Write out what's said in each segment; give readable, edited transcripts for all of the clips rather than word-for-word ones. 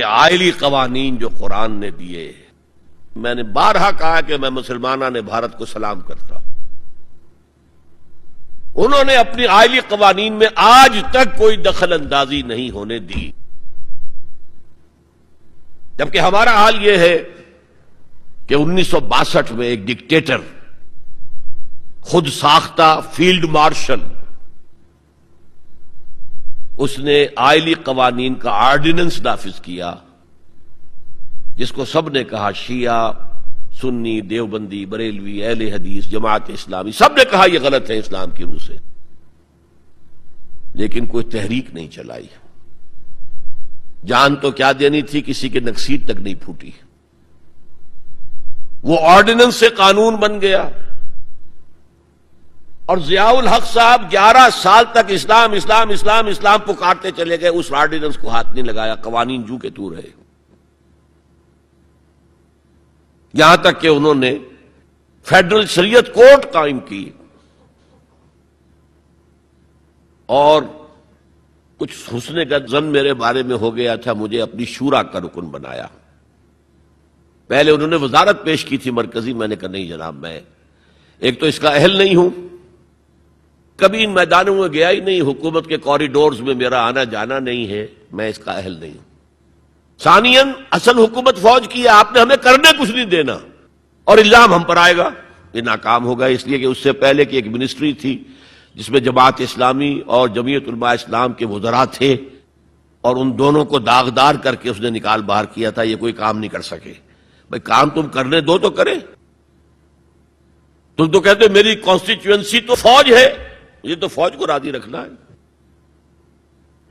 آئلی قوانین جو قرآن نے دیے، میں نے بارہا کہا کہ میں مسلمانوں نے بھارت کو سلام کرتا ہوں۔ انہوں نے اپنی آئلی قوانین میں آج تک کوئی دخل اندازی نہیں ہونے دی، جبکہ ہمارا حال یہ ہے کہ 1962 میں ایک ڈکٹیٹر، خود ساختہ فیلڈ مارشل، اس نے آئلی قوانین کا آرڈیننس نافذ کیا، جس کو سب نے کہا، شیعہ، سنی، دیوبندی، بریلوی، اہل حدیث، جماعت اسلامی، سب نے کہا یہ غلط ہے اسلام کی روح سے، لیکن کوئی تحریک نہیں چلائی۔ جان تو کیا دینی تھی، کسی کے نکسیر تک نہیں پھوٹی۔ وہ آرڈیننس سے قانون بن گیا، اور ضیاء الحق صاحب 11 سال تک اسلام اسلام اسلام اسلام پکارتے چلے گئے، اس آرڈیننس کو ہاتھ نہیں لگایا، قوانین جو کے تو رہے، یہاں تک کہ انہوں نے فیڈرل شریعت کورٹ قائم کی، اور کچھ حسن کا ظن میرے بارے میں ہو گیا تھا، مجھے اپنی شورا کا رکن بنایا۔ پہلے انہوں نے وزارت پیش کی تھی مرکزی، میں نے کہا نہیں جناب، میں ایک تو اس کا اہل نہیں ہوں، کبھی ان میدانوں میں گیا ہی نہیں، حکومت کے کوریڈورز میں میرا آنا جانا نہیں ہے، میں اس کا اہل نہیں ہوں۔ ثانیاً اصل حکومت فوج کی ہے، آپ نے ہمیں کرنے کچھ نہیں دینا، اور الزام ہم پر آئے گا، یہ ناکام ہوگا، اس لیے کہ اس سے پہلے کی ایک منسٹری تھی جس میں جماعت اسلامی اور جمعیت علماء اسلام کے وزراء تھے، اور ان دونوں کو داغدار کر کے اس نے نکال باہر کیا تھا، یہ کوئی کام نہیں کر سکے۔ بھائی کام تم کرنے دو تو کرے، تم تو کہتے میری کانسٹیچوئنسی تو فوج ہے، یہ تو فوج کو راضی رکھنا ہے۔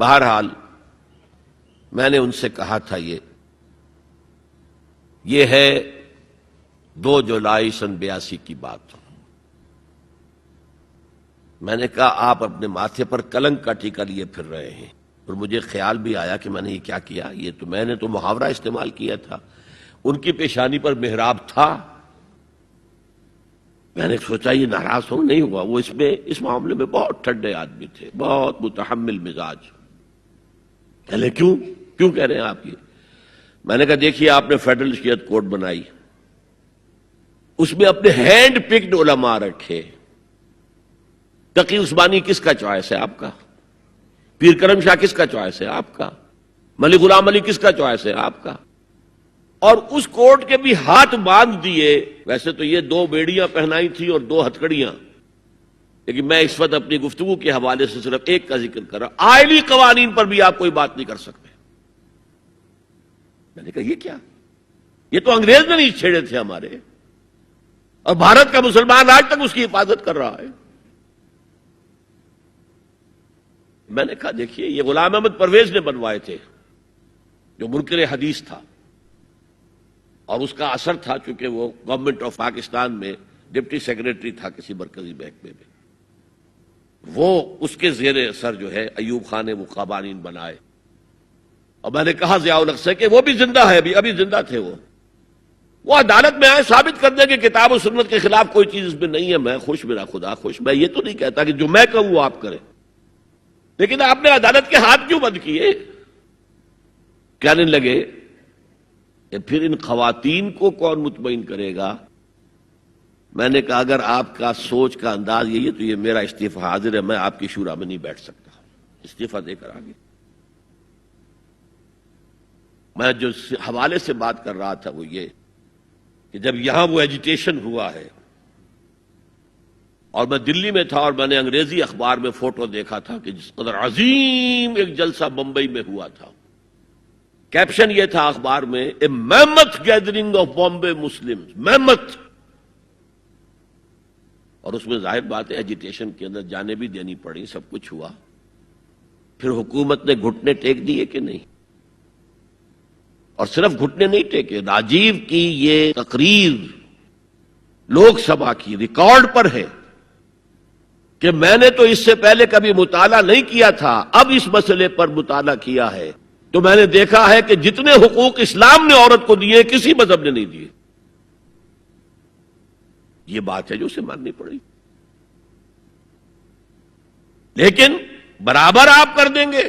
بہرحال میں نے ان سے کہا تھا یہ ہے 2 جولائی سن 82 کی بات۔ میں نے کہا آپ اپنے ماتھے پر کلنک کا ٹیکا لیے پھر رہے ہیں، اور مجھے خیال بھی آیا کہ میں نے یہ کیا کیا، میں نے تو محاورہ استعمال کیا تھا، ان کی پیشانی پر محراب تھا، میں نے سوچا یہ ناراض نہیں ہوا، وہ اس معاملے میں بہت ٹھنڈے آدمی تھے، بہت متحمل مزاج۔ کہلے کیوں کہہ رہے ہیں آپ یہ؟ میں نے کہا دیکھیے آپ نے فیڈرل شریعت کورٹ بنائی، اس میں اپنے ہینڈ پکڈ علماء رکھے، تقی عثمانی کس کا چوائس ہے؟ آپ کا۔ پیر کرم شاہ کس کا چوائس ہے؟ آپ کا۔ ملک غلام علی کس کا چوائس ہے؟ آپ کا۔ اور اس کورٹ کے بھی ہاتھ باندھ دیے، ویسے تو یہ 2 بیڑیاں پہنائی تھی اور 2 ہتھکڑیاں، لیکن میں اس وقت اپنی گفتگو کے حوالے سے صرف ایک کا ذکر کر رہا، آئلی قوانین پر بھی آپ کوئی بات نہیں کر سکتے۔ میں نے کہا یہ کیا؟ یہ تو انگریز نے نہیں چھیڑے تھے ہمارے، اور بھارت کا مسلمان آج تک اس کی حفاظت کر رہا ہے۔ میں نے کہا دیکھیے یہ غلام احمد پرویز نے بنوائے تھے، جو منکر حدیث تھا، اور اس کا اثر تھا چونکہ وہ گورنمنٹ آف پاکستان میں ڈپٹی سیکریٹری تھا کسی مرکزی محکمے میں، وہ اس کے زیر اثر جو ہے ایوب خان نے وہ قوانین بنائے، اور میں نے کہا ضیاء الحق سے کہ وہ بھی زندہ ہے، ابھی زندہ تھے، وہ عدالت میں آئے ثابت کر دیں کہ کتاب و سنت کے خلاف کوئی چیز اس میں نہیں ہے، میں خوش، میرا خدا خوش۔ میں یہ تو نہیں کہتا کہ جو میں کہوں وہ آپ کریں، لیکن آپ نے عدالت کے ہاتھ کیوں بند کیے؟ کہنے لگے کہ پھر ان خواتین کو کون مطمئن کرے گا؟ میں نے کہا اگر آپ کا سوچ کا انداز یہی ہے تو یہ میرا استعفی حاضر ہے، میں آپ کی شورا میں نہیں بیٹھ سکتا، استعفی دے کر آگے۔ میں جو حوالے سے بات کر رہا تھا وہ یہ کہ جب یہاں وہ ایجیٹیشن ہوا ہے، اور میں دلی میں تھا، اور میں نے انگریزی اخبار میں فوٹو دیکھا تھا کہ جس قدر عظیم ایک جلسہ بمبئی میں ہوا تھا، کیپشن یہ تھا اخبار میں، اے میمتھ گیدرنگ آف بامبے مسلمز، میمتھ، اور اس میں ظاہر بات ہے ایجیٹیشن کے اندر جانیں بھی دینی پڑی، سب کچھ ہوا، پھر حکومت نے گھٹنے ٹیک دیے کہ نہیں؟ اور صرف گھٹنے نہیں ٹیکے، راجیو کی یہ تقریر لوک سبھا کی ریکارڈ پر ہے کہ میں نے تو اس سے پہلے کبھی مطالعہ نہیں کیا تھا، اب اس مسئلے پر مطالعہ کیا ہے تو میں نے دیکھا ہے کہ جتنے حقوق اسلام نے عورت کو دیے کسی مذہب نے نہیں دیے۔ یہ بات ہے جو اسے ماننی پڑی، لیکن برابر آپ کر دیں گے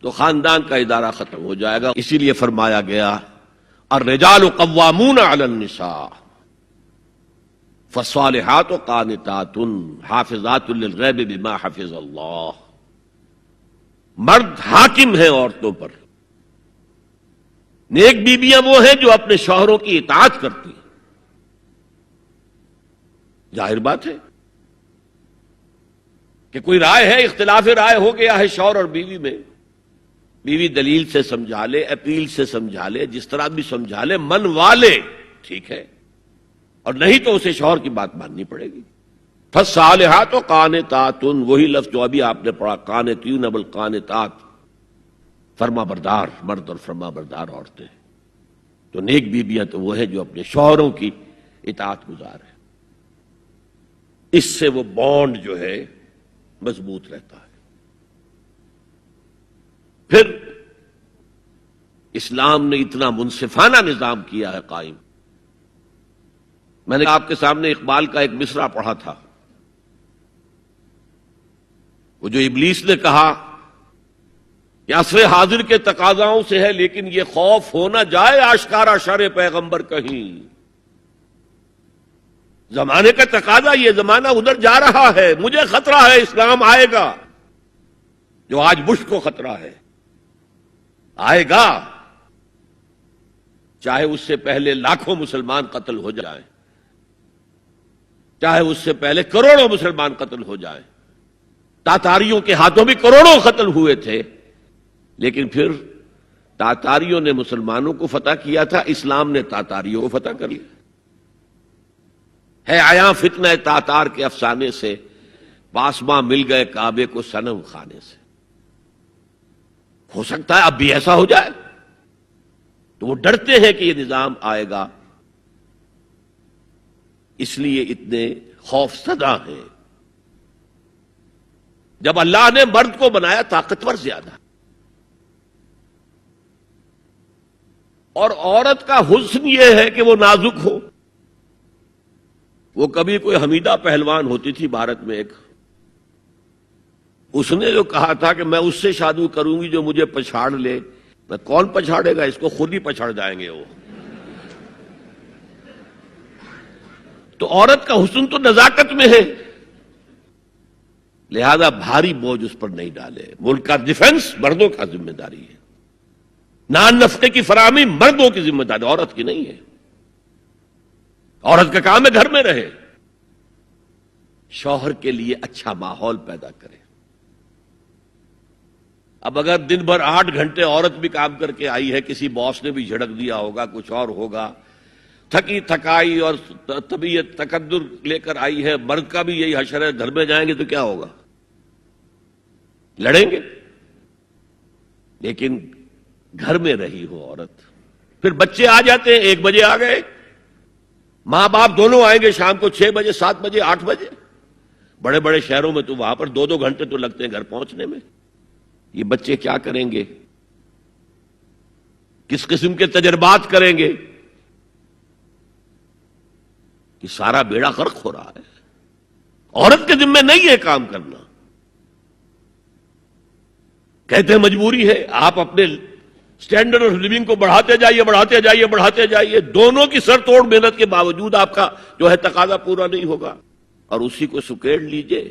تو خاندان کا ادارہ ختم ہو جائے گا. اسی لیے فرمایا گیا الرجال قوامون علی النساء فالصالحات قانتات حافظات للغیب بما حفظ اللہ. مرد حاکم ہیں عورتوں پر. نیک بیویاں وہ ہیں جو اپنے شوہروں کی اطاعت کرتی ہیں. ظاہر بات ہے کہ کوئی رائے ہے، اختلاف رائے ہو گیا ہے شوہر اور بیوی میں، بیوی دلیل سے سمجھا لے، اپیل سے سمجھا لے، جس طرح بھی سمجھا لے، منوا لے، ٹھیک ہے، اور نہیں تو اسے شوہر کی بات ماننی پڑے گی. فالصالحات قانتات، وہی لفظ جو ابھی آپ نے پڑھا، قانتین بالقانتات، فرما بردار مرد اور فرما بردار عورتیں. تو نیک بیویاں تو وہ ہیں جو اپنے شوہروں کی اطاعت گزار ہیں. اس سے وہ بانڈ جو ہے مضبوط رہتا ہے. پھر اسلام نے اتنا منصفانہ نظام کیا ہے قائم. میں نے آپ کے سامنے اقبال کا ایک مصرع پڑھا تھا، وہ جو ابلیس نے کہا کہ عصر حاضر کے تقاضاؤں سے ہے، لیکن یہ خوف ہو نہ جائے آشکارا شر پیغمبر کہیں. زمانے کا تقاضا، یہ زمانہ ادھر جا رہا ہے، مجھے خطرہ ہے اسلام آئے گا جو آج بش کو خطرہ ہے. آئے گا چاہے اس سے پہلے لاکھوں مسلمان قتل ہو جائیں، چاہے اس سے پہلے کروڑوں مسلمان قتل ہو جائیں. تاتاریوں کے ہاتھوں بھی کروڑوں قتل ہوئے تھے، لیکن پھر تاتاریوں نے مسلمانوں کو فتح کیا تھا، اسلام نے تاتاریوں کو فتح کر لیا. ہے آیا فتنہ تاتار کے افسانے سے، پاسباں مل گئے کعبے کو صنم خانے سے. ہو سکتا ہے اب بھی ایسا ہو جائے. تو وہ ڈرتے ہیں کہ یہ نظام آئے گا، اس لیے اتنے خوف زدہ ہیں. جب اللہ نے مرد کو بنایا طاقتور زیادہ، اور عورت کا حسن یہ ہے کہ وہ نازک ہو. وہ کبھی کوئی حمیدہ پہلوان ہوتی تھی بھارت میں ایک، اس نے جو کہا تھا کہ میں اس سے شادی کروں گی جو مجھے پچھاڑ لے. میں کون پچھاڑے گا اس کو، خود ہی پچھاڑ جائیں گے وہ. تو عورت کا حسن تو نزاکت میں ہے، لہذا بھاری بوجھ اس پر نہیں ڈالے. ملک کا ڈیفنس مردوں کا ذمہ داری ہے، نان نفقے کی فراہمی مردوں کی ذمہ داری، عورت کی نہیں ہے. عورت کا کام ہے گھر میں رہے، شوہر کے لیے اچھا ماحول پیدا کرے. اب اگر دن بھر 8 گھنٹے عورت بھی کام کر کے آئی ہے، کسی باس نے بھی جھڑک دیا ہوگا، کچھ اور ہوگا، تھکی تھکائی اور طبیعت تقدر لے کر آئی ہے، مرد کا بھی یہی حشر ہے، گھر میں جائیں گے تو کیا ہوگا؟ لڑیں گے. لیکن گھر میں رہی ہو عورت. پھر بچے آ جاتے ہیں، 1 بجے آ گئے، ماں باپ دونوں آئیں گے شام کو 6 بجے 7 بجے 8 بجے. بڑے بڑے شہروں میں تو وہاں پر 2 گھنٹے تو لگتے ہیں گھر پہنچنے میں. یہ بچے کیا کریں گے؟ کس قسم کے تجربات کریں گے؟ کہ سارا بیڑا غرق ہو رہا ہے. عورت کے ذمہ نہیں ہے کام کرنا. کہتے ہیں مجبوری ہے. آپ اپنے سٹینڈرڈ آف لیونگ کو بڑھاتے جائیے بڑھاتے جائیے بڑھاتے جائیے، دونوں کی سر توڑ محنت کے باوجود آپ کا جو ہے تقاضا پورا نہیں ہوگا، اور اسی کو سکیڑ لیجئے